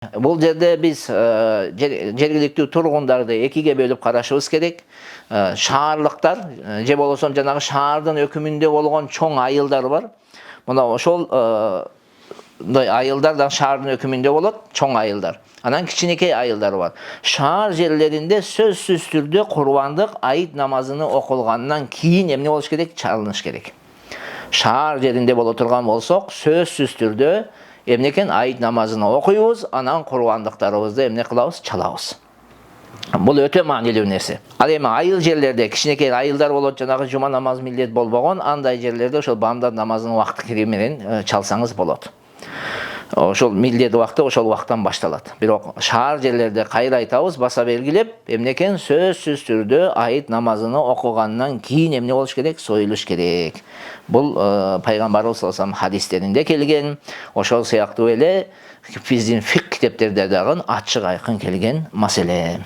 Бұл жерде біз жергілікті тұрғындарды екіге бөліп қарашыбыз керек. Шаарлықтар, же болсам жаңағы шаардын өкүмүндө болгон чоң айылдар бар. Мына ошол айылдардан шаардын өкүмүндө болот, чоң айылдар. Анан кичинекей айылдар бар. Шаар жерлеринде сөзсүз түрдө курбандык айыт намазыны окулгандан кийин эмне болуш керек? Чалыныш керек. Шаар жеринде боло турган болсок, сөзсүз түрдө эмнекен айыт намазыны окуйбуз, анан курбандыктарыбызды эмне кылабыз? Чалабыз. Бул өтө маанилүү нерсе. Ал эми айыл жерлерде кичинекей айылдар болот, жанагы жума намаз милдет болбогон, андай жерлерде ошол бамдат намазынын убакыты кириги менен чалсаңыз болот. Ошол милдет убакыты ошол убактан башталат. Бирок шаар жерлерде кайра айтабыз, баса белгилеп, эмнекен сөзсүз түрдө айыт намазыны окугандан кийин эмне болуш керек? Союлуш керек. Бул пайгамбарыбыз саллаллаху алейхи хадистеринде келген, ошол сыяктуу эле биздин фик китептерде дагы ачык айкын келген маселе.